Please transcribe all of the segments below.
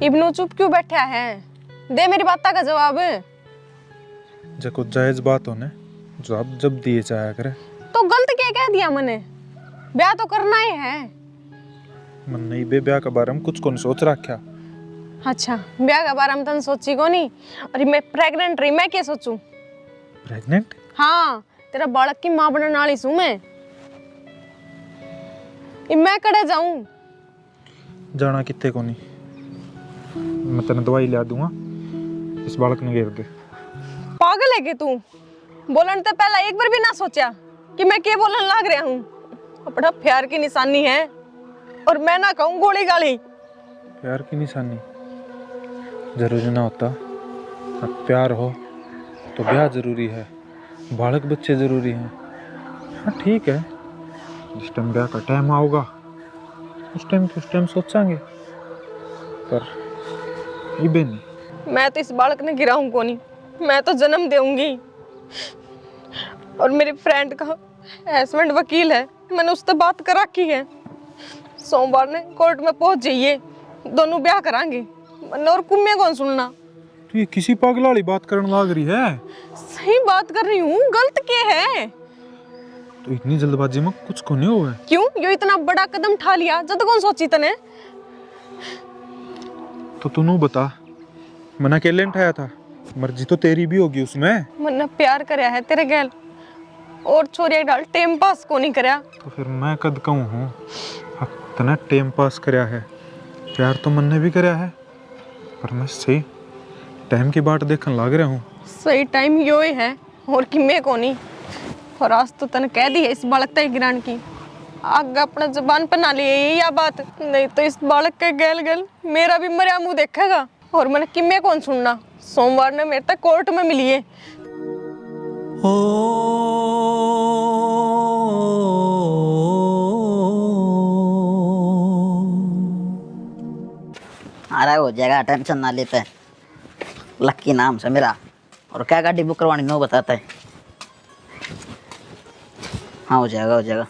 इब्नू चुप क्यों बैठा है? दे मेरी बात का जवाब। जो कुछ जायज बात हो ने जवाब जब दिए जाया करे। तो गलत क्या कह दिया मैंने? ब्याह तो करना ही है। मन नहीं बे ब्याह के बारे में कुछ कौन सोच रखा। अच्छा, ब्याह के बारे में तन सोची को नहीं। और मैं प्रेग्नेंट रही, मैं क्या सोचूं? प्रेग्नेंट? हाँ, तेरा बालक की माँ बनने वाली हूँ मैं कड़े जाऊं? जाना कितने को नहीं, मैं तेने दवाई ला दूंगा, इस बालक ने घेर दे। पागल है कि तू? बोलने तो पहला एक बार भी ना सोचा कि मैं क्या बोलने लग रहा हूँ। अपना प्यार की निशानी है और मैं ना कहूँ गोली गाली। प्यार की निशानी जरूरी ना होता। अब प्यार हो तो ब्याह जरूरी है, बालक बच्चे जरूरी हैं। हाँ ठीक है, जिस टाइम ब्याह का टाइम आओगा उस टाइम सोचांगे, पर इबे नहीं। मैं तो इस बालक ने गिराऊं को नहीं, मैं तो जन्म दूंगी। और मेरी फ्रेंड का हस्बैंड वकील है, मैंने उससे बात कर रखी है। सोमवार ने कोर्ट में पहुंच जाइए, दोनों ब्याह करांगे। और कुम्मे कौन सुनना? तू ये किसी पागल वाली बात करने लग रही है? सही बात कर रही हूँ, गलत क्या है? तो इतनी जल्दबाजी में कुछ को नहीं हुआ है। क्यों यो इतना बड़ा कदम उठा लिया? जब कौन सोची तने? तो तू बता, मना अकेले उठाया था, मर्जी तो तेरी भी होगी उसमें। मैंने प्यार करया है तेरे गैल, और छोरिया डाल टाइम पास को नहीं करया। तो फिर मैं कद कहूँ हूँ तने टाइम पास करया है, प्यार तो मन ने भी करया है, पर मैं सही टाइम की बाट देखने लग रहा हूँ। सही टाइम यो ही है और कि मैं को नहीं। और आज तो तने कह दी है इस बालक तय गिरान की, आगे अपना जबान पर ना लिए या बात, नहीं तो इस बालक के गैल गैल मेरा भी मरिया मुंह देखेगा। और मैंने किम्मे कौन सुनना? सोमवार ने मेरे तक कोर्ट में मिली है। अरे हो जाएगा, टेंशन ना लेते। लक्की नाम से मेरा, और क्या गाड़ी बुक करवानी नो बताता है। हाँ हो जाएगा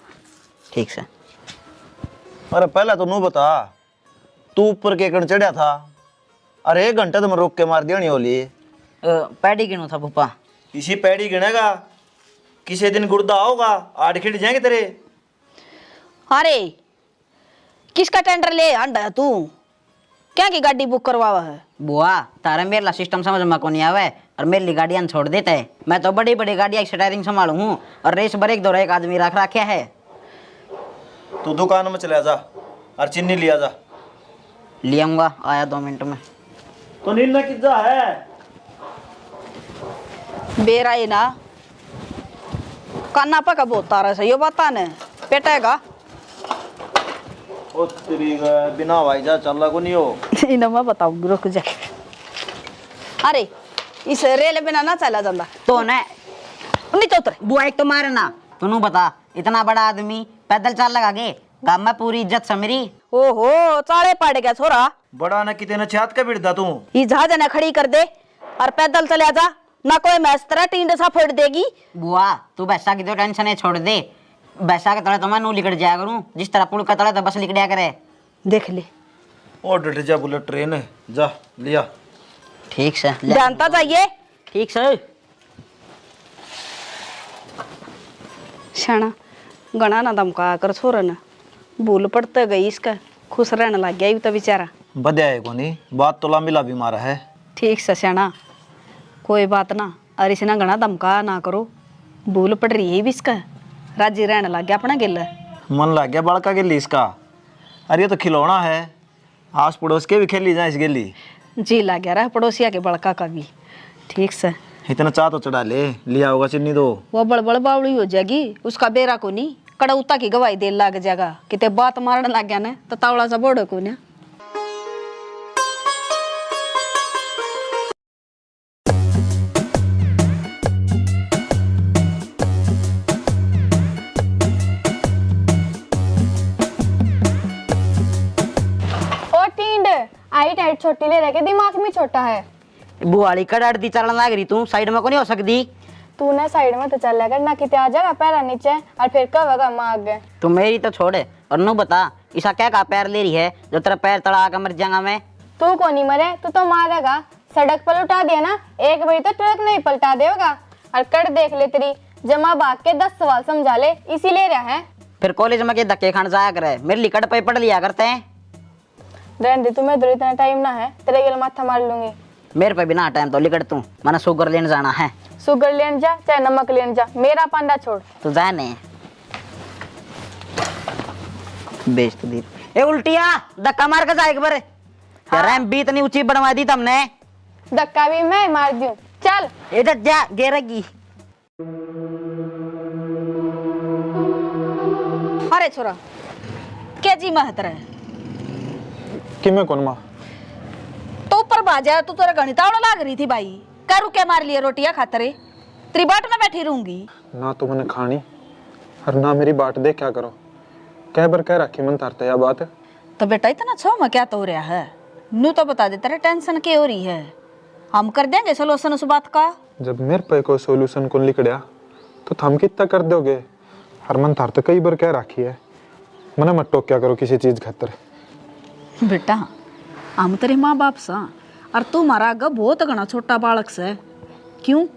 ठीक से। अरे पहला तो नू बता, तू ऊपर के कण चढ़ा था? अरे 1 घंटा तो मैं रोक के मार दिया नहीं होली। पैडी गिनू था पप्पा। इसी पैड़ी गिनेगा, किसी दिन गुर्दा होगा, 8 खिट जाएंगे तेरे। अरे किसका टेंडर ले अंडा तू? क्या की गाड़ी बुक करवावा है? बुआ तारा मेरा सिस्टम समझ में को नहीं आवे और मेरी गाड़ियां छोड़ देता है। मैं तो बड़ी बड़ी गाड़ियां स्टायरिंग संभालू हूँ और रेस ब्रेक दौरा एक आदमी रख रखा है। तू दुकान में चला जा और चीनी लिया जा। ले आऊंगा, आया 2 मिनट में। तो नीला कितना है? बेरा ही ना काना पका बहुत तारा से यो बता ने पेटेगा। ओ तेरी बिना भाई जा चल को नहीं हो। इन्हें मैं बताऊँ, रुक जा। अरे इस रेल बिना ना चला जाता तो ने नहीं तो उतर। बुआ एक तो मारे ना, तू बता इतना बड़ा आदमी पैदल चल लगा गे गाँव में पूरी इज्जत से मेरी। ओहो चाले पड़ गया छोरा। बड़ा ना कितने छात का बिड़दा तू। ये जहाज ने खड़ी कर दे और पैदल चले जा, ना कोई मैस तरह टींड सा फोड़ देगी। बुआ तू बैसा की तो टेंशन है, छोड़ दे। बैसा के तले तो मैं नू लिकड़ जाया करूं, जिस तरह पुल का तले तो बस लिकड़िया करे। देख ले ओ डट जा, बुलेट ट्रेन है, जा लिया। ठीक से जानता चाहिए। ठीक से शाना गणा ना धमका कर छोरा ना भूल पड़ते गई इसका, खुश रहने लग गया तो बेचारा। बदया है को नहीं, बात तो लामिला भी मारा है। ठीक से शाना कोई बात ना, और इसे ना गणा धमका ना करो, भूल पड़ रही है भी इसका, राजी रहने लग गया अपना गिल। मन लग गया बड़का गिल्ली इसका। अरे ये तो खिलौना है, आस पड़ोस के भी खेली जाए इस गिल्ली। जी लग गया रहा पड़ोसिया के बड़का का भी। ठीक से इतना चाह तो चढ़ा ले, लिया होगा चीनी दो। वो बड़बड़ बावड़ी हो जाएगी, उसका बेरा को नहीं कड़ौता की गवाही दे लग जाएगा। किते बात मारने लग गया ना तो तावड़ा सा बोड़ो को ना। हाइट हाइट छोटी ले रखे, दिमाग में छोटा है। बुआली कड़ाड़ दी चलन लाग रही तू, साइड में को नहीं हो सकती। तू ना साइड में तो चल लेगा ना, किते आ जाएगा पैरा नीचे और फिर कब होगा मांग। तू मेरी तो छोड़े और नु बता, ईसा क्या का पैर ले रही है जो तेरा पैर तड़ा आकर मर जाऊंगा मैं? तू को नहीं मरे, तू तो मारेगा। सड़क पर उठा दिया ना, एक बारी तो ट्रक नहीं पलटा देगा। और कर देख ले तेरी, जमा भाग के 10 सवाल समझा ले, इसीलिए रहा है। फिर कॉलेज में के धक्के खान जाया करे, मेरे लिकट पे पढ़ लिया करते हैं। रहने दे, तुम्हें इधर इतना टाइम ना है, तेरे गल माथा मार लूंगी। मेरे पे बिना टाइम तो लिकट तू, मैंने शुगर लेने जाना है। शुगर लेने जा चाहे नमक लेने जा, मेरा पांडा छोड़। तू जाने बेच तो दी। ए उल्टिया धक्का मार के जा एक बार। यार रैंप भी इतनी ऊंची बनवा दी तुमने। धक्का भी मैं मार दूं, चल। इधर जा गिरेगी। अरे छोरा क्या जी महतर है कि मैं कौन माँ? तो ऊपर बाजा तू तेरा गणितावड़ा लाग रही थी भाई। करू क्या मार लिए रोटियां खातरे, तेरी बाट में बैठी रहूंगी। ना तो मैंने खानी और ना मेरी बाट दे क्या करो। कह बार कह रखी मन तारते या बात। तो बेटा इतना छो में क्या तो हो रहा है, नू तो बता दे तेरे टेंशन क्या हो रही है, हम कर देंगे सोल्यूशन उस बात का। जब मेरे पे कोई सोल्यूशन को लिखड़िया तो थम कितना कर दोगे। हर मन तार तो कई बार कह रखी है, मना मत टोक क्या करो किसी चीज खातर। बेटा हम तेरे माँ बाप सा, और तू हमारा आगे बहुत घना छोटा बालक से। क्यों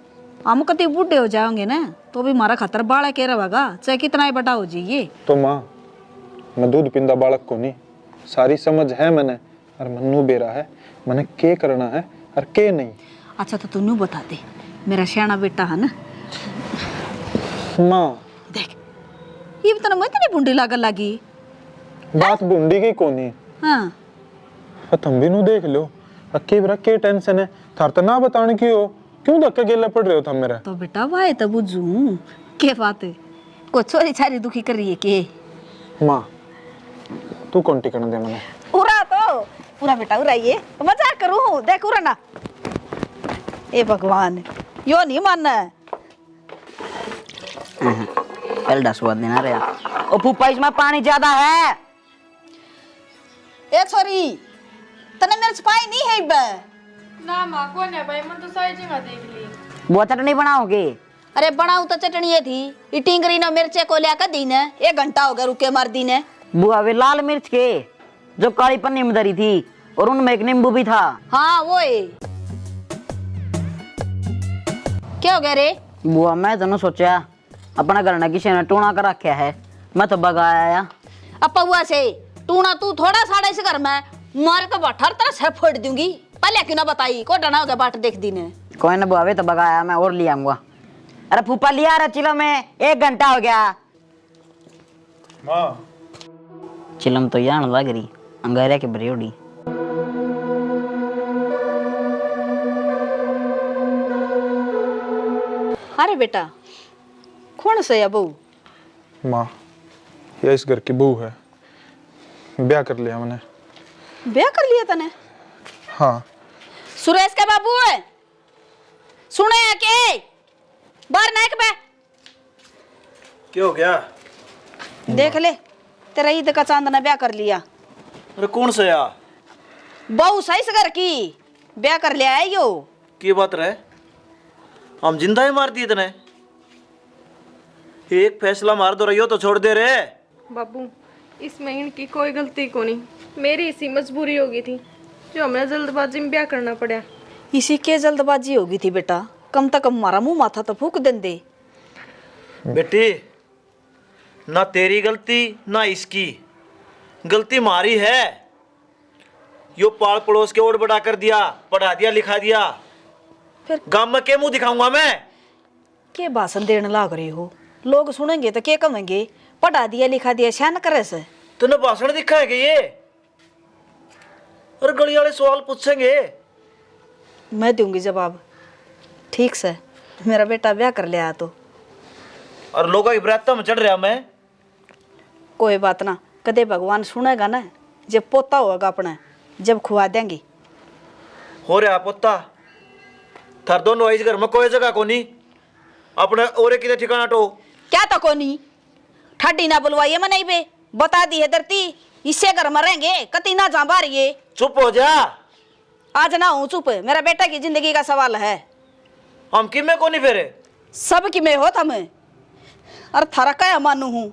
हम कभी बूढ़े हो जाएंगे ना तो भी हमारा खतर बालक के रहेगा, चाहे कितना ही बड़ा हो जाइए। तो माँ मैं दूध पिंदा बालक को नहीं, सारी समझ है मैंने, और मन्नू बेरा है मैंने के करना है और के नहीं। अच्छा तो तू बता दे, मेरा सियाना बेटा है ना। माँ देख ये भी तो इतनी बूंदी लागल लगी। बात बूंदी की कोनी। हाँ तुम भी नू देख लो, अक्की बरा के टेंशन है थार तो ना बताने की हो, क्यों धक्के गेले पड़ रहे हो तुम मेरा। तो बेटा वाह तो बुझू के बात है, को छोरी छारी दुखी कर रही है के। माँ तू कौन टिकन दे मैंने। उरा तो पूरा बेटा उरा ये तो मजाक करूं, देख उरा ना। ए भगवान यो नहीं मानना है। एल्डा स्वाद देना रे। ओ फूफा इसमें पानी ज्यादा है। ए छोरी तने मेरे छपाई नहीं है बे। ना माँ कौन है भाई, मैं तो सारी जगह देख ली। वो चटनी बनाओगे? अरे बनाऊ तो चटनी ये थी, ये टिंगरी ना मिर्चे को लिया कर दी ने, 1 घंटा हो गया रुके मार दी ने। बुआ वे लाल मिर्च के जो काली पन्नी में धरी थी, और उनमें एक नींबू भी था। हाँ वो है। क्या हो गया रे? बुआ मैं तो सोचा अपना घर ना किसी ने टूणा कर रखा है, मैं तो बगाया आया। अब पौआ से टूना तू थोड़ा साड़ा इस घर में मार के बठर तरह से फोड़ दूंगी। पहले क्यों ना बताई, को डना हो गया बाट देख दी ने। कोई ना बुआ वे तो बगाया, मैं और लिया आऊंगा। अरे फूफा लिया रे चिलम में, 1 घंटा हो गया। माँ चिलम तो यान लग रही अंगारिया के बरियोड़ी। अरे बेटा कौन से है बहू? माँ ये इस घर की बहू है, ब्याह कर लिया मैंने। ब्याह कर लिया तने? हाँ सुरेश का बाबू है, सुने है के बाहर नाक बे। क्या हो गया? देख ले तेरा ईद का चांद ने ब्याह कर लिया। अरे कौन से या? बहू सही से घर की ब्याह कर लिया है यो। की बात रहे? हम जिंदा ही मार दिए तने। एक फैसला मार दो रही तो छोड़ दे रे। बाबू इसमें इनकी कोई गलती को नहीं, मेरी इसी मजबूरी हो गई थी जो हमें जल्दबाजी में ब्याह करना पड़ा। इसी के जल्दबाजी होगी थी बेटा, कम तक हमारा मुंह माथा तो फूक दें दे। बेटी ना तेरी गलती ना इसकी गलती, मारी है। यो पाल पड़ोस के और बड़ा कर दिया, पढ़ा दिया लिखा दिया, फिर गांव में के मुंह दिखाऊंगा मैं? के भाषण देने लाग रहे हो, लोग सुनेंगे तो क्या कहेंगे, पढ़ा दिया लिखा दिया शान करे से। तूने भाषण दिखा है कि ये? और गली वाले सवाल पूछेंगे, मैं दूंगी जवाब। ठीक से मेरा बेटा ब्याह कर लिया तो। और लोगों की बरात में चढ़ रहा मैं। कोई बात ना, कदे भगवान सुनेगा ना, जब पोता होगा अपना जब खुआ देंगे। हो रहा पोता थार दोनों इस घर में कोई जगह को नहीं, अपने और किधर ठिकाना टो। क्या तो कोनी ठाडी ना बुलवाइए मनाई बे, बता दी है धरती इससे घर में रहेंगे, कति ना जा रही। चुप हो जा। आज ना हूँ चुप, मेरा बेटा की जिंदगी का सवाल है। हम कि में को नहीं फेरे सब की मैं हो तुम्हें, और थारा क्या मानू हूँ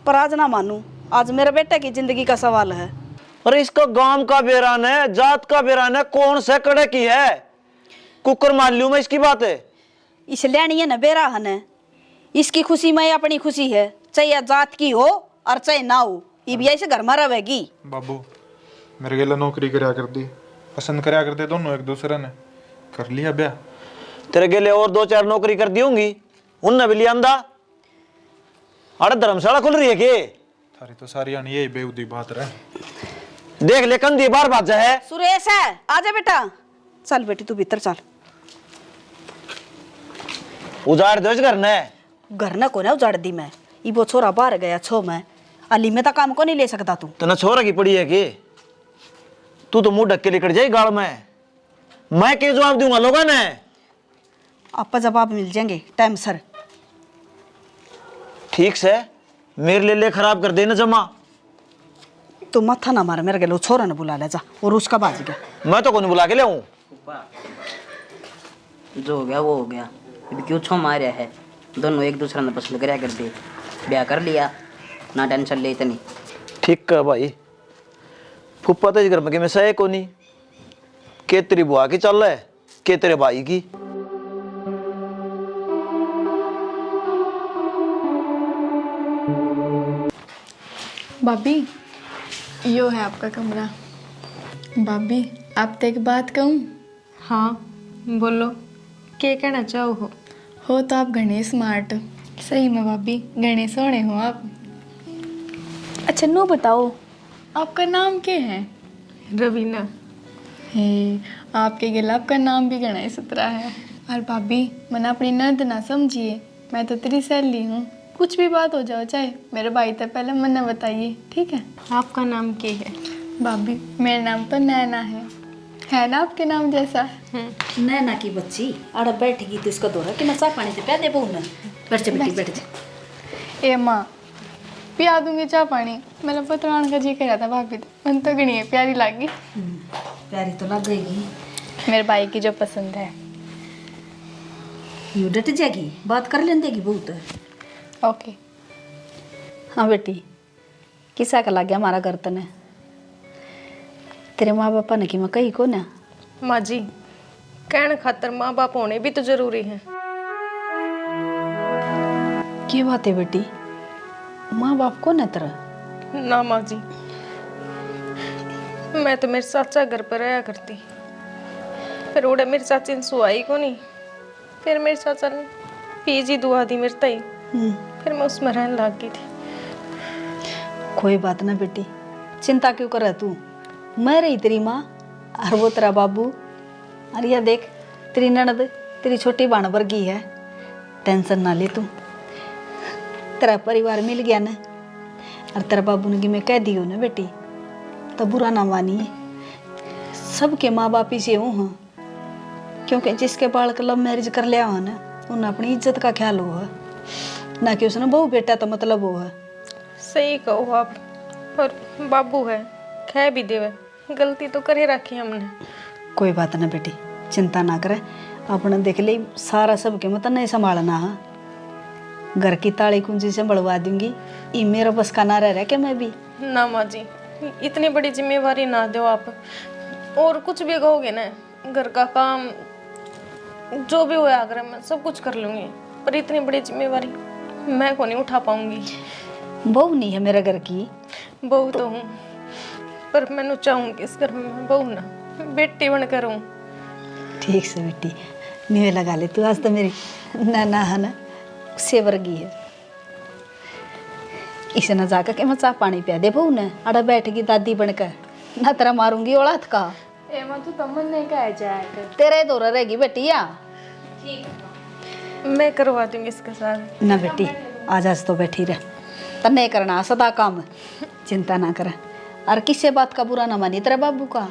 पर आज ना मानू, आज मेरे बेटे की जिंदगी का सवाल है। अरे इसका गांव का बेरान है, जात का बेरान है, कौन से कड़े की है, कुकर मान लूं मैं इसकी बात है। इस लेनी है ना बेराहन है, इसकी खुशी में अपनी खुशी है, चाहे जात की हो और चाहे ना हो, ये भी ऐसे घर में रहेगी। बाबू मेरे गेला नौकरी करया कर दी, पसंद करया करते दोनों एक दूसरे ने, कर लिया ब्याह। तेरे गेले और 2-4 नौकरी कर दी होंगी, उनने भी लिया आंदा। अरे धर्मशाला खुल रही है के? थारी तो सारी आनी यही बेउदी बात रहे। देख ले कंधी बार बात है। सुरेश है, आजा बेटा, चल बेटी तू भीतर चल। उजाड़ दो इस घर ने। घर न को ना उजाड़ दी मैं, इबो छोरा बाहर गया छो मैं, अली में तो काम को नहीं ले सकता तू। तना छोरा की पड़ी है कि तू तो मुंह ढक के लेकर जाए गाड़ में, मैं क्या जवाब दूंगा लोगों ने? आपका जवाब मिल जाएंगे टाइम सर। ठीक से मेरे लिए खराब कर देना जमा। तू मत्था ना मार, मेरे गलो छोरा ने बुला ले जा, और उसका बाज गया। मैं तो कौन बुला के ले आऊं? जो हो गया वो हो गया, अभी क्यों छो मारे है, दोनों एक दूसरे ने पसंद करया कर दे, ब्याह कर लिया, ना टेंशन ले इतनी। ठीक है भाई, फुप्पा तो इस घर में कि मैं सहे को नहीं, के तेरी बुआ की चल रहा है के तेरे भाई की। भाभी यो है आपका कमरा। भाभी आप एक बात कहूँ? हाँ बोलो, क्या कहना चाहो हो तो आप घने स्मार्ट, सही में भाभी घने सोने हो आप। अच्छा नो बताओ, आपका नाम क्या है? रवीना। हे आपके गिला आपका नाम भी घना ही सुथरा है। और भाभी मन अपनी नंद ना समझिए, मैं तो तेरी सहेली हूँ, कुछ भी बात हो जाओ चाहे मेरे भाई तक पहले मन बताइए, ठीक है? आपका नाम क्या है? भाभी मेरा नाम तो नैना है ना आपके नाम जैसा? नैना की बच्ची आड़ा बैठेगी तो इसका दौरा कि मैं चाय पानी से प्या दे बहु ना। बैठ जा बेटी बैठ जा। ए माँ पिया दूंगी चाय पानी, मेरा पतरान का जी कह था भाभी, तो मन तो गणी है प्यारी लागी। प्यारी तो लग गई, मेरे भाई की जो पसंद है। यू डट जाएगी, बात कर लें देगी बहुत। ओके। हाँ बेटी, किसा का लग गया हमारा घर तने? तेरे माँ बापा ने कि मैं कही को ना? माँ जी, कहने खातर माँ बाप होने भी तो जरूरी है। क्या बात है बेटी, माँ बाप को न तेरा? ना माँ जी, मैं तो मेरे चाचा घर पर रहा करती, फिर उड़े मेरे चाची ने सुहाई को नहीं, फिर मेरे चाचा ने पीजी दुआ दी मेरे तई, फिर मैं उसमें रहने लग गई थी। कोई बात ना बेटी, चिंता क्यों कर तू, मैं रही तेरी माँ और वो तेरा बाबू। और यह देख तेरी ननद तेरी छोटी बाण वर्गी है, टेंशन ना ले तू, तेरा परिवार मिल गया ना। और तेरा बाबू ने कि मैं कह दियो ना बेटी, तो बुरा ना मानिए, सबके माँ बाप ही से हूँ, क्योंकि जिसके बालक लव मैरिज कर लिया हो ना, उन्हें अपनी इज्जत का ख्याल हो है ना, कि उसने बहू बेटा तो मतलब हो है। सही कहो आप, और बाबू है कह भी देवे, गलती तो करे रखी हमने। कोई बात ना बेटी, चिंता ना करे, अपने देख ले सारा सबके मत नहीं संभालना है, घर की ताली कुंजी संभलवा दूंगी, ये मेरा बस का ना रह कि मैं भी। ना माँ जी, इतनी बड़ी जिम्मेवारी ना दो आप, और कुछ भी कहोगे ना, घर का काम जो भी हुआ अगर मैं सब कुछ कर लूँगी, पर इतनी बड़ी जिम्मेवारी मैं को नहीं उठा पाऊंगी। बहू नहीं है मेरे घर की? बहू तो हूँ, पर मैं चाहूँगी इस घर में मैं बहू ना बेटी बनकर हूँ। ठीक से बेटी, न्यू लगा ले तू, आज तो मेरी नाना है ना से वर्गी है, इसे न जाकर के मैं चाय पानी पिया दे बहू ने, अड़ा बैठेगी दादी बनकर, ना तेरा मारूंगी औलाद का। एमा तू तमन नहीं कह जाएगा, तेरे दौरा रहेगी बेटी या? मैं करवा दूंगी इसके साथ। ना बेटी, आज आज तो बैठी रह, तन्ने करना सदा काम, चिंता ना कर, और किसी बात का बुरा ना मानी तेरे बाबू का।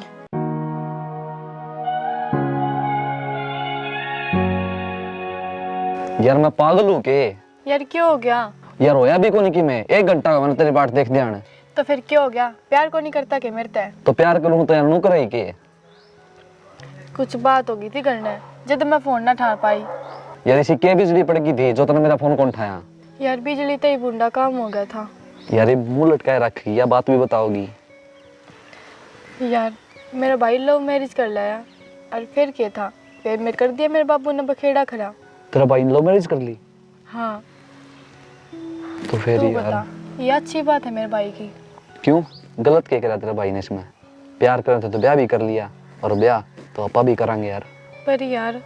यार मैं पागल हूँ के? यार क्यों हो गया? यार होया भी को नहीं कि मैं 1 घंटा मैंने तेरी बाट देख दिया। तो फिर क्यों हो गया? प्यार को नहीं करता के मेरे ते? तो प्यार करूँ तो यार नू करे के? कुछ बात हो गई थी करने, जब मैं फोन ना उठा पाई। यार इसी के बिजली पड़ गई थी जो तूने मेरा फोन कौन उठाया? यार बिजली तो ही बुंडा काम हो गया था। यार ये मुंह लटकाए रखी, या बात भी बताओगी? यार मेरा भाई लव मैरिज कर लाया और फिर क्या था, फिर मैं कर दिया मेरे बाबू ने बखेड़ा खड़ा। तेरा भाई लव मैरिज कर ली? हाँ तो फिर तू यार बता, ये अच्छी बात है मेरे भाई की? क्यों, गलत क्या करा तेरे भाई ने इसमें? प्यार करे थे तो ब्याह भी कर लिया, और ब्याह तो अपा भी करांगे यार। पर यार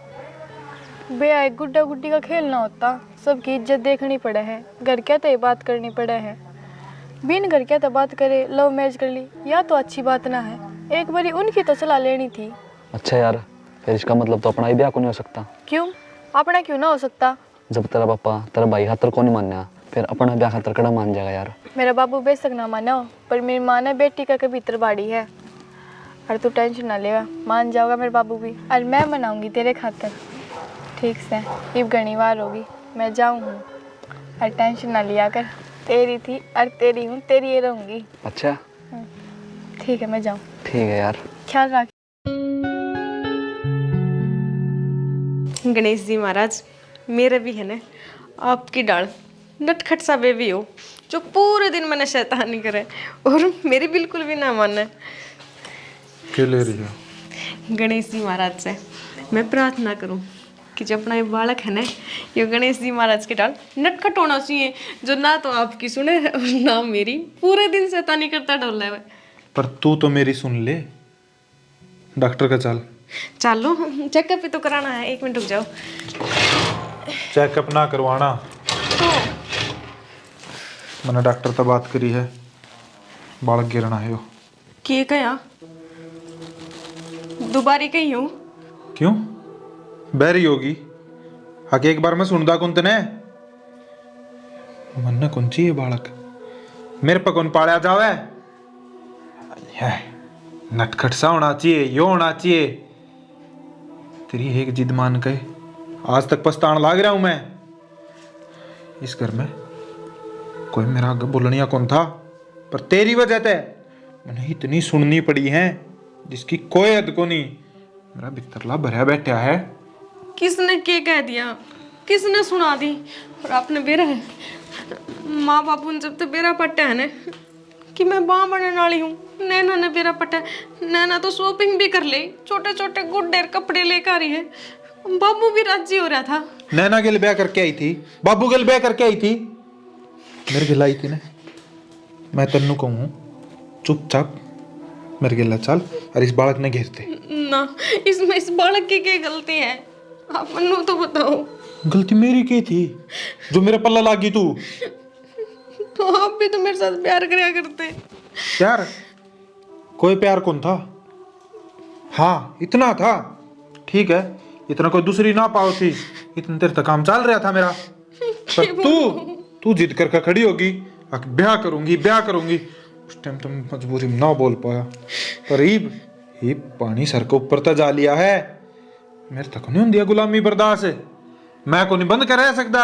ब्याह एक गुड्डा गुड्डी का खेल ना होता, सबकी इज्जत देखनी पड़े है, घर क्या तो ये बात करनी पड़े है। बिन घर क्या तो बात करे लव मैरिज कर ली, या तो अच्छी बात ना है, एक बारी उनकी तो सलाह लेनी थी। अच्छा यार, फिर इसका मतलब तो अपना ही ब्याह को नहीं हो सकता? क्यों, अपना क्यों ना हो सकता? जब तेरा पापा तेरा भाई खातर को नहीं मानना, फिर अपना ब्याह खातर कड़ा मान जाएगा यार। मेरा बाबू बेशक ना माना हो, पर मेरी माँ ने बेटी का कभी बाड़ी है, और तू टेंशन ना लेगा, मान जाओगा मेरे बाबू भी, और मैं मनाऊंगी तेरे खातर। ठीक से इब घनी बार होगी मैं जाऊँ हूँ, और टेंशन ना लिया कर, तेरी थी और तेरी हूँ, तेरी ये रहूँगी। अच्छा ठीक है मैं जाऊँ। ठीक है यार। ख्याल रख। गणेश जी महाराज, मेरा भी है ना आपकी डाल नटखट सा बेबी हो, जो पूरे दिन मैंने शैतानी करे और मेरी बिल्कुल भी ना माने। क्या ले रही हो? गणेश जी महाराज से मैं प्रार्थना करूं कि जो अपना ये बालक है ना, ये गणेश जी महाराज के डाल नटखट होना चाहिए, जो ना तो आपकी सुने और ना मेरी, पूरे दिन शैतानी करता डोला है। पर तू तो मेरी सुन ले, डॉक्टर का चल। चलो चेकअप भी तो कराना है, 1 मिनट रुक जाओ। चेकअप ना करवाना, मैंने डॉक्टर से बात करी है, बालक गिरना है। के कया दोबारी कही हूँ? क्यों बैरी होगी? आगे एक बार मैं सुनदा कौन तने मन कौन चाहिए बालक, मेरे पर कौन पाड़ा जावे? नटखट सा होना चाहिए, यो होना चाहिए। तेरी एक जिद मान के आज तक पछतान लाग रहा हूं मैं। इस घर में कोई मेरा आगे बोलनिया कौन था, पर तेरी वजह से मैंने इतनी सुननी पड़ी है जिसकी कोई हद को नहीं। मेरा बिस्तरला भरा बैठा है। किसने के कह दिया, किसने सुना दी? और आपने बेरा है माँ बापू ने जब तक बेरा पट्टा है ना कि मैं बाँ बनने वाली हूँ, नैना ने बेरा पट्टा, नैना तो शॉपिंग भी कर ले, छोटे छोटे गुड्डे कपड़े लेकर आ रही है, बाबू भी राजी हो रहा था। नैना गिल ब्याह करके आई थी, बाबू गिल ब्याह करके आई थी, मेरे गिल आई थी ना। मैं तेनू कहूँ चुपचाप मेरे गिला चल, और इस बालक ने घेरते ना, इसमें इस बालक की क्या गलती है, आप मन्नू तो बताओ। गलती मेरी की थी जो मेरे पल्ला लागी तू? तो आप भी तो मेरे साथ प्यार कराया करते। प्यार? कोई प्यार कौन था? हाँ इतना था, ठीक है, इतना कोई दूसरी ना पाओ थी, इतना देर तक काम चल रहा था मेरा। पर तू जिद करके खड़ी होगी, ब्याह करूंगी ब्याह करूंगी, उस टाइम तुम मजबूरी में ना बोल पाया। पर ईब पानी सर के ऊपर तक जा लिया है, मेरे तक नहीं होंगी गुलामी बर्दाश्त, मैं को नहीं बंद कर रह सकता।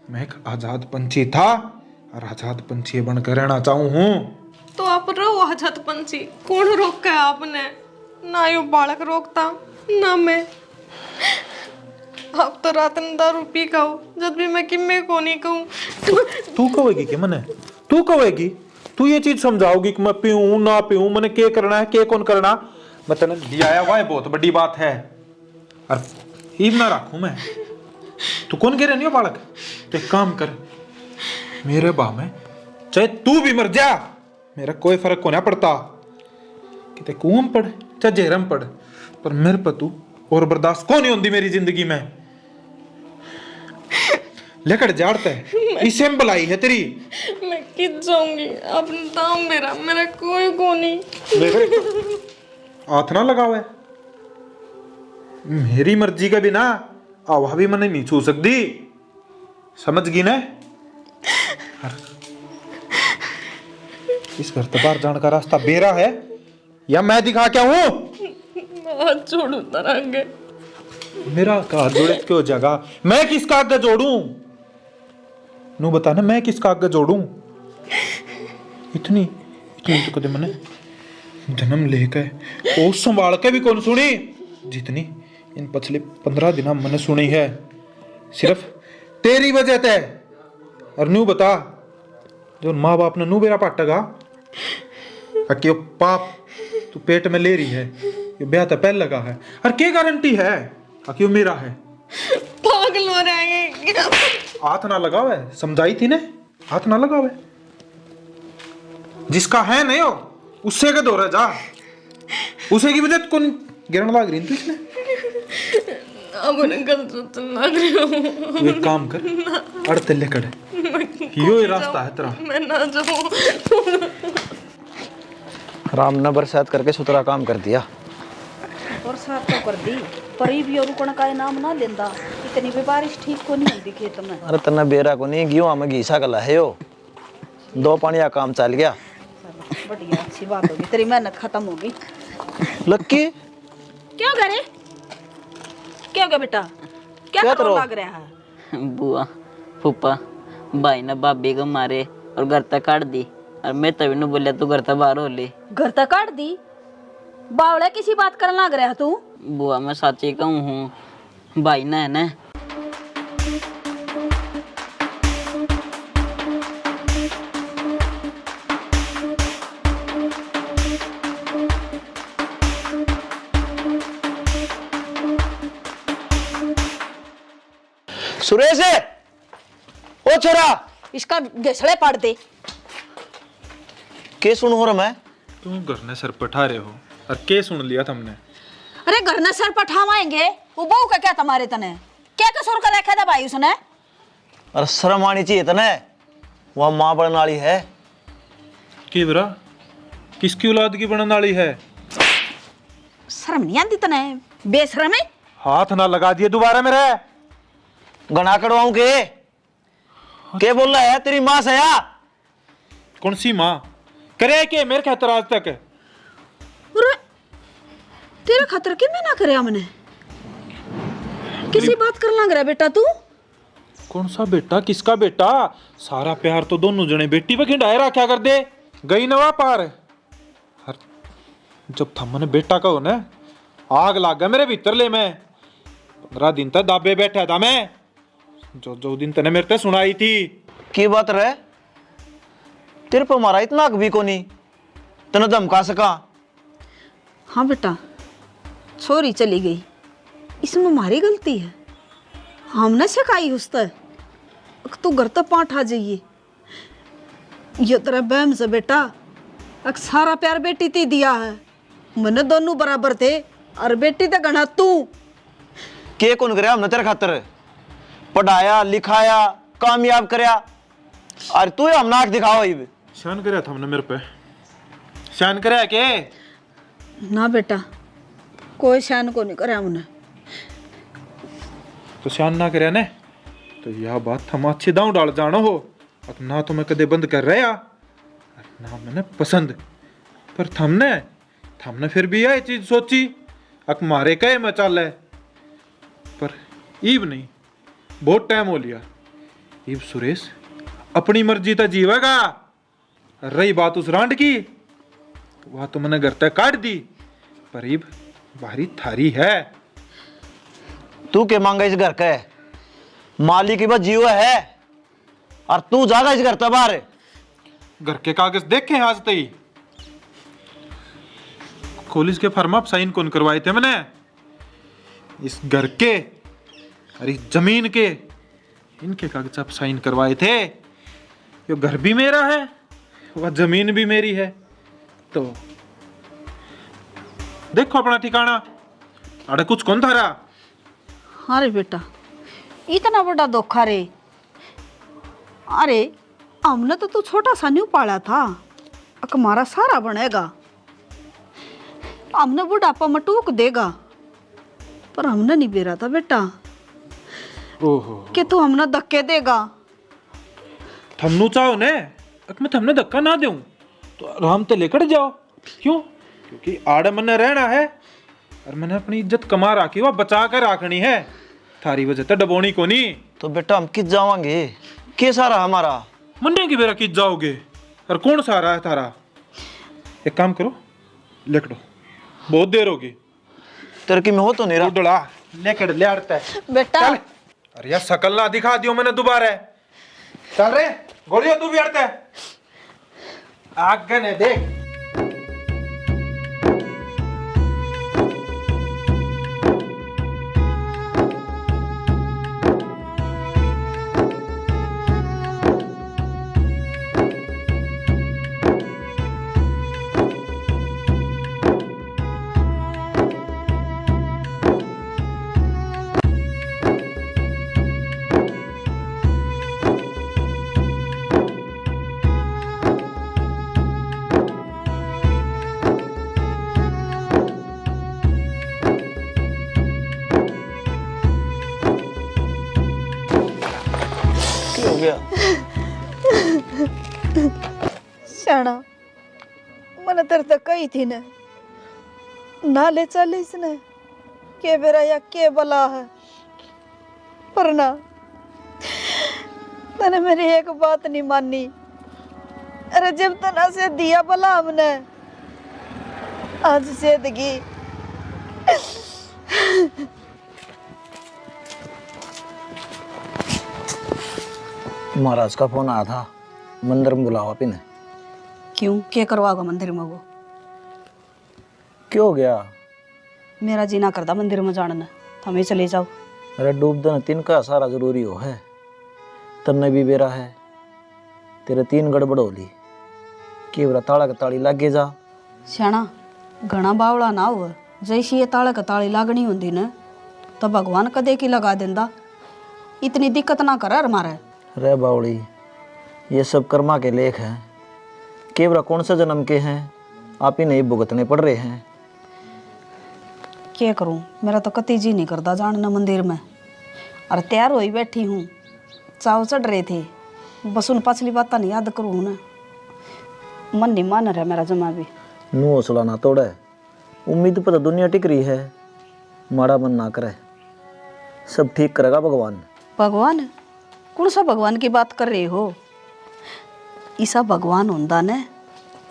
मैं एक आजाद पंछी था और आजाद पंछी बनकर रहना चाहूं हूं। तो आप रहो आजाद पंछी, कौन रोका है आपने? ना यो बालक रोकता ना मैं। आप तो रात में दारू पी खाओ, जब भी मैं किम्मे को नहीं कहूँ। तू कहेगी कि मने, तू कहेगी, तू ये चीज समझाओगी कि मैं पीऊं ना पीऊं, मैंने के करना है के कौन करना? मैं तेने लिया आया हुआ है, बहुत बड़ी बात है, और ईब ना रखूं मैं। तू कौन कह रही हो बालक? तो एक काम कर, मेरे बाह में चाहे तू भी मर जा, मेरा कोई फर्क को ना पड़ता, कि कुआं पड़ चाहे जेरम पड़, पर मेरे पर तू और बर्दाश्त को नहीं होती मेरी जिंदगी में। लेकर जाड़ता है, इसे में भलाई है तेरी। मैं कित जाऊंगी, अपना दाम मेरा कोई को नहीं। हाथ ना लगावे, मेरी मर्जी के बिना आवा भी मैंने नहीं छू सकती, समझ गई ना? इस घर से बाहर जाने का रास्ता बेरा है या मैं दिखा क्या हूं? हाथ छोड़ू तरंगे, मेरा हाथ जोड़े क्यों जगह? मैं किसका आगे जोड़ूं? नू बता ना, मैं किसका आगे जोड़ूं? इतनी इतनी तो कदम मैंने जन्म लेकर और संभाल के भी कौन सुनी जितनी इन पिछले 15 दिन मैंने सुनी है, सिर्फ तेरी वजह से। और नू बता, जो माँ बाप ने नू बेरा पाटेगा कि पाप तू पेट में ले रही है, ये ब्याह तो पहले लगा है। और क्या गारंटी है क्यों मेरा है? पागल हो रहे हैं। हाथ ना लगावे, समझाई थी ने, हाथ ना लगावे। जिसका है नहीं हो उससे के दौरा जा, उसे की वजह कौन गिरन लाग रही थी इसने। अब उन्हें गलत लग रही हूँ। तू एक काम कर, अड़ते लेकर यो ही रास्ता है तेरा। मैं ना जाऊँ। राम ने बरसात करके सुतरा काम कर दिया। और साथ तो कर दी, पर ये भी रुकण का नाम ना लेंदा। इतनी भी बारिश ठीक को नहीं होती खेत में। अरे तना बेरा को नहीं गियो हमें घीसा गला है यो, 2 पानी का काम चल गया। बढ़िया, अच्छी बात होगी, तेरी मेहनत खत्म होगी। लक्की क्या करे? क्या क्या बेटा, क्या क्या करो करो? लग रहा है? बुआ फूफा भाई ने भाभी को मारे और घर तक काट दी, और मैं तभी ने बोलिया तू घर तक बाहर हो ले। घर तक काट दी? बावड़े किसी बात करने लग रहा है तू? बुआ मैं सच्ची कहूँ हूँ, भाई ने है ना। सुरेश ओ छोरा इसका घसड़े पाड़ दे। के सुन हो रहा मैं? तुम घर ने सर पठा रहे हो और के सुन लिया तुमने? अरे घर ने सर पठावाएंगे, वो बहू का क्या तुम्हारे तने? क्या कसूर कर रखा था भाई उसने? अरे शर्म आनी चाहिए तने, वह माँ बनने वाली है। की बरा किसकी औलाद की बनने वाली है? शर्म नहीं आती तने? बेशरम है। हाथ ना लगा दिए दोबारा मेरे। गना कड़वाऊं के बोल रहा है? तेरी माँ से या कौन सी माँ करे के मेरे खातर आज तक? अरे तेरा खतर के मैं ना करे हमने। किसी बात कर लग रहा है बेटा तू? कौन सा बेटा, किसका बेटा? सारा प्यार तो दोनों जने बेटी पे खिंडाए रखा कर दे। गई नवा पार। हर जब थमने बेटा कहो ना, आग लाग गया मेरे भीतर ले। मैं 15 दिन तक दाबे बैठा था मैं, जो जो दिन तने मेरे ते सुनाई थी। की बात रहे? तेरे पे मारा इतना भी को नहीं, तने धमका सका? हाँ बेटा, छोरी चली गई, इसमें हमारी गलती है। हमने सिखाई उससे तू घर तक पाठ आ जाइए। ये तेरा बहम से बेटा, अक सारा प्यार बेटी ती दिया है। मैंने दोनों बराबर थे और बेटी तो गणा तू। के कौन करे हमने तेरे खातर? पढ़ाया लिखाया कामयाब करया, और तू हम नाक दिखाओ। शान करे था हमने मेरे पे, शान करे के? ना बेटा, कोई शान को नहीं करे हमने। तो शान ना करे ने तो यह बात हम अच्छे दांव डाल जानो हो। अब ना तो मैं कदे बंद कर रहा ना मैंने पसंद, पर थमने फिर भी यह चीज सोची अक मारे कहे मैं चल है। पर ईब नहीं, बहुत टाइम हो लिया। ईब सुरेश अपनी मर्जी तो जीवेगा। रही बात उस रांड की, वह तो मैंने घर तक काट दी, पर ईब बारी थारी है। तू के मांगा इस घर का है? मालिक की बात जीव है, और तू जागा इस घर बाहर। घर के कागज देखे आज तई? कॉलेज के फॉर्म आप साइन कौन करवाए थे मैंने? इस घर के और इस जमीन के, इनके कागज आप साइन करवाए थे। ये घर भी मेरा है, वह जमीन भी मेरी है। तो देखो अपना ठिकाना, अरे कुछ कौन था रहा? अरे बेटा, इतना बड़ा धोखा रे। अरे हमने तो तू छोटा सा न्यू पाला था, अक हमारा सारा बनेगा। हमने बुढ़ापा में टूक देगा, पर हमने नहीं बेरा था बेटा ओहो, कि तू हमने धक्के देगा। थमनू चाहो ने अक मैं थमने धक्का ना दूं तो आराम से लेकर जाओ। क्यों? क्योंकि आड़ मने रहना है और मैंने अपनी इज्जत कमा रखी, वह बचा कर रखनी है। थारी वजह तो डबोनी को नहीं। तो बेटा हम किस जावांगे? के सारा हमारा मन्ने की बेरा किस जाओगे? और कौन सारा है थारा? एक काम करो, लेकड़ो, बहुत देर होगी। तेरे की में हो तो नहीं रहा। उड़ला लेकड़ ले आड़ता है बेटा चल। अरे यार शकल ना दिखा दियो मैंने दोबारा। चल रे गोलियों, तू भी अड़ता है। आग ने देख। गया। शाना मैंने तेरे तक कही थी ना, ना ले चल इसने के बेरा या के बला है, पर ना तने मेरी एक बात नहीं मानी। अरे जब तना से दिया भला हमने, आज से दगी। महाराज का फोन आया था, मंदिर में बुलावा पिने। क्यों, क्या करवाओगा मंदिर में वो? क्यों गया? मेरा जीना करता मंदिर में जाना, हमें चले जाओ। अरे डूब दन तीन का सारा जरूरी हो है, तन्ने भी बेरा है, तेरे तीन गड़बड़ होली, केवरा ताला का ताली लागे जा। श्याणा घना बावड़ा ना हो, जैसी ये ताला का ताली लागनी होंदी न तो भगवान कदे की लगा देंदा। इतनी दिक्कत ना कर हमारे। रे बावड़ी, ये सब कर्मा के लेख हैं, केवरा कौन सा जन्म के हैं, आप ही नहीं भुगतने पड़ रहे हैं। क्या करूं, मेरा तो कति जी नहीं करता जानना मंदिर में। और तैयार होई बैठी हूँ, चाव चढ़ रहे थे, बस उन पछली बात नहीं याद करूँ ना, मन नहीं मान रहा मेरा जमा भी। नू हौसला ना तोड़े, उम्मीद पर तो दुनिया टिक रही है, माड़ा मन ना करे, सब ठीक करेगा भगवान। भगवान? कौन सा भगवान की बात कर रहे हो? ईसा भगवान होंदा ने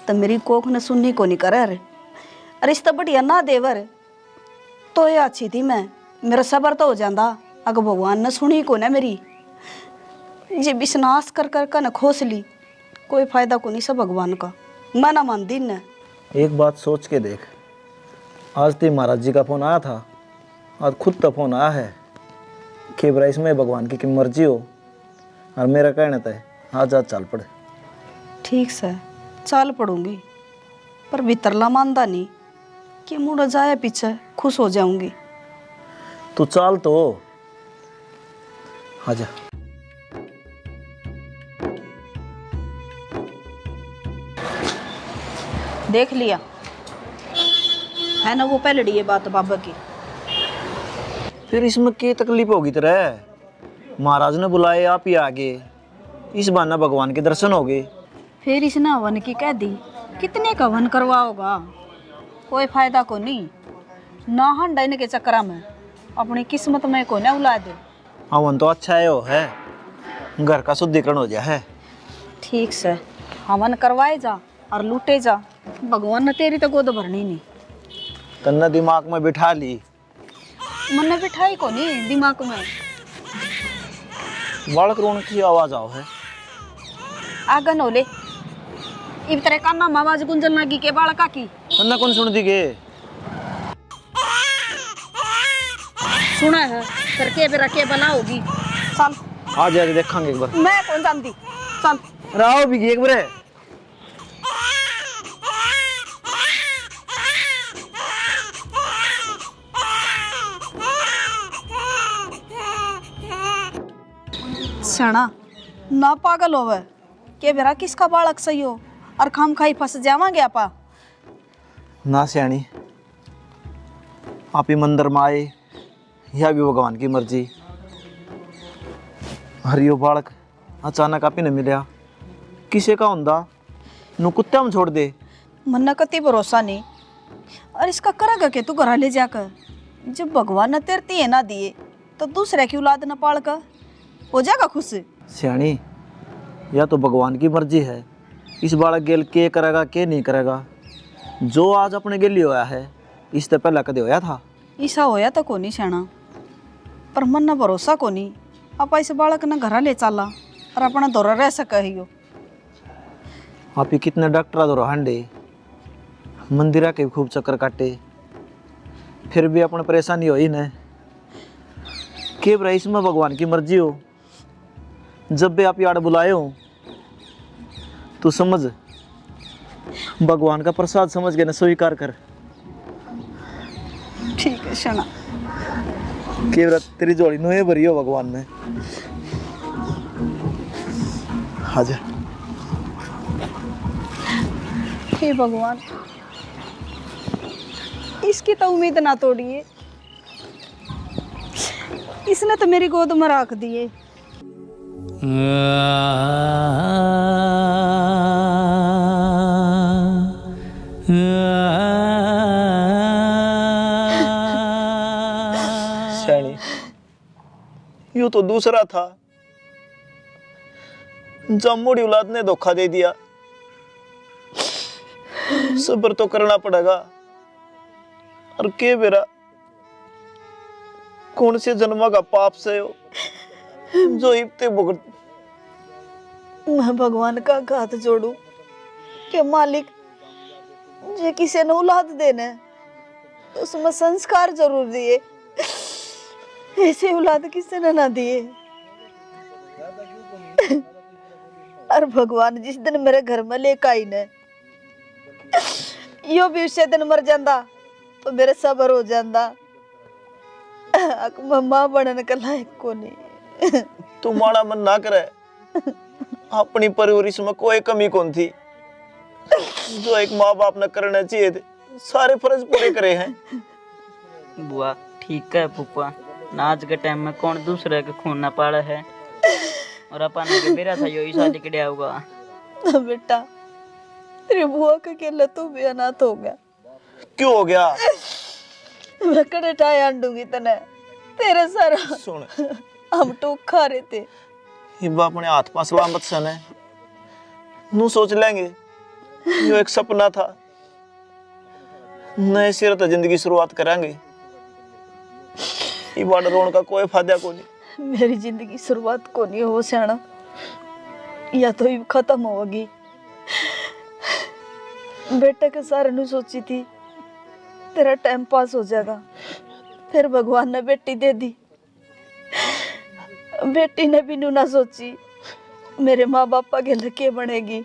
तो मेरी कोख ने सुननी को नहीं करे। अरे इस तो बढ़िया ना देवर तो ये अच्छी थी मैं, मेरा सबर तो हो जाता। अगर भगवान ने सुनी को ना मेरी, जे विश्वास कर कर का न खोस ली, कोई फायदा को नहीं सब भगवान का, मना मान दिन न। एक बात सोच के देख, आज तो महाराज जी का फोन आया था, आज खुद तो फोन आया है कि भाई इसमें भगवान की मर्जी हो, और मेरा कहना था आज आज चल पड़े। ठीक से चाल पड़ूंगी, पर भीतरला मानदा नहीं कि मुड़ा जाए पीछे खुश हो जाऊंगी। तू चाल तो आजा। देख लिया है ना वो पहलड़ी ये बात बाबा की। फिर इसमें क्या तकलीफ होगी तेरे? महाराज ने बुलाए, आप ही आगे, इस बहाने भगवान के दर्शन हो गए। फिर इसने हवन की कह दी, कितने का हवन करवाओगा, कोई फायदा को नहीं ना। हंडन के चक्कर में अपनी किस्मत में को ना उला दे। हवन तो अच्छा है, घर का शुद्धिकरण हो जाए है। ठीक से हवन करवाए जा और लूटे जा, भगवान ने तेरी तो गोद भरनी नहीं। तन्ने दिमाग में बिठा ली, मन बिठाई को नहीं दिमाग में। बालक रोने की आवाज आओ है। आगन होले इब तेरे काना में आवाज गुंजन लगी के बालका की। तन्ने कौन सुन दी गे? सुना है करके बेरा के बना होगी। चल आ जाके देखेंगे एक बार। मैं कौन जानती, चल। राव भी एक बार। सना ना पागल होवे के बेरा किसका बालक सही हो और खाम खाई फंस जावांगे आपा। ना सियाणी, आप ही मंदिर में आए, यह भी भगवान की मर्जी। हरियो बालक अचानक आप ही ने मिलया, किसे का हुंदा नु कुत्ते में छोड़ दे। मन कति भरोसा नहीं, और इसका करेगा के तू घर ले जाकर। जब भगवान ने तेरती है ना दिए तो दूसरे की औलाद न पाल कर हो जाएगा खुश। सियाणी, या तो भगवान की मर्जी है, इस बालक गेल के करेगा के नहीं करेगा। जो आज अपने गेली होया है, इससे पहले कदे होया था? ईसा होया तो कोनी सेना, पर मन न भरोसा कोनी। आप इस बालक न घर ले चला और अपना दौरा रह सके हियो। आप ही कितने डॉक्टर दौरा हंडे, मंदिरा के खूब चक्कर काटे, फिर भी अपने परेशानी हो ही न। के भाई इसमें भगवान की मर्जी हो, जब भी आप याद बुलाए हो तो समझ भगवान का प्रसाद समझ के न स्वीकार कर। ठीक है शना। के तेरी जोड़ी नुए भरी हो भगवान ने। आजा। हे भगवान, इसकी तो उम्मीद ना तोड़िए, इसने तो मेरी गोद में रख दिए। सैनी, यूं तो दूसरा था, जब मोड़ी औलाद ने धोखा दे दिया। सब्र तो करना पड़ेगा। और के बेरा कौन से जन्म का पाप से हो जो इब्ते भुगत। मैं भगवान का हाथ जोड़ू कि मालिक जे किसी ने औलाद देने तो उसमें संस्कार जरूर दिए, ऐसे औलाद किसी ने ना दिए। और भगवान जिस दिन मेरे घर में लेकर आई ने यो भी उसे दिन मर जाता तो मेरे सबर हो जाता। मां बनने का लायक को नहीं। तू माड़ा मन ना करे। अपनी परवरिश में कोई कमी कौन थी। जो एक माँ बाप ने करना चाहिए थे सारे फर्ज पूरे करे हैं। बुआ ठीक है फूफा, ना आज के टाइम में कौन दूसरे के खून ना पाड़ा है। और अपन के बेरा था यो शादी के लिया होगा। बेटा तेरी बुआ का अकेला तू भी अनाथ हो गया। क्यों हो गया? मैं कड़े टाई आंडूंगी तने तेरे सारा। सुन, हम टोक खा रहे थे। हिब्बा अपने हाथ पास सलामत सन है। नू सोच लेंगे यो एक सपना था। नए सिरे तो जिंदगी शुरुआत करेंगे। ये बाड़ रोन का कोई फायदा को नहीं। मेरी जिंदगी शुरुआत को नहीं हो सियाना, या तो ये खत्म होगी। बेटे के सारे नु सोची थी तेरा टाइम पास हो जाएगा, फिर भगवान ने बेटी दे दी। बेटी ने भी ना सोची मेरे माँ बाप के लके बनेगी।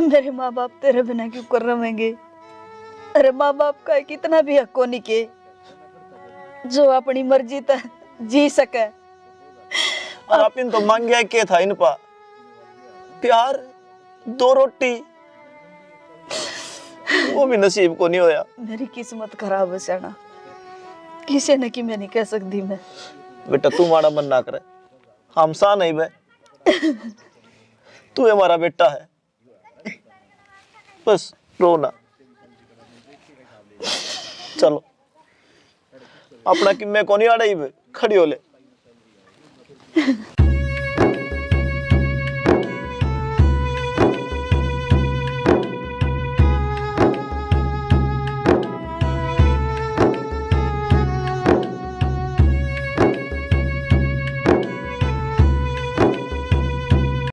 मेरे माँ बाप तेरे बिना क्यों कर रहेंगे। अरे माँ बाप का कितना भी हक नहीं के जो अपनी मर्जी तक जी सके। और आप इन तो मांग गया क्या था इन पा? प्यार, 2 रोटी, वो भी नसीब को नहीं होया। मेरी किस्मत खराब है सियाना, किसी ने की मैं नहीं कह सकती। मैं बेटा तू माड़ा मन ना करे, हम सा नहीं बे। तू हमारा बेटा है, बस रो ना। चलो अपना कि मैं को नहीं आड़ा ही बे, खड़ी हो ले।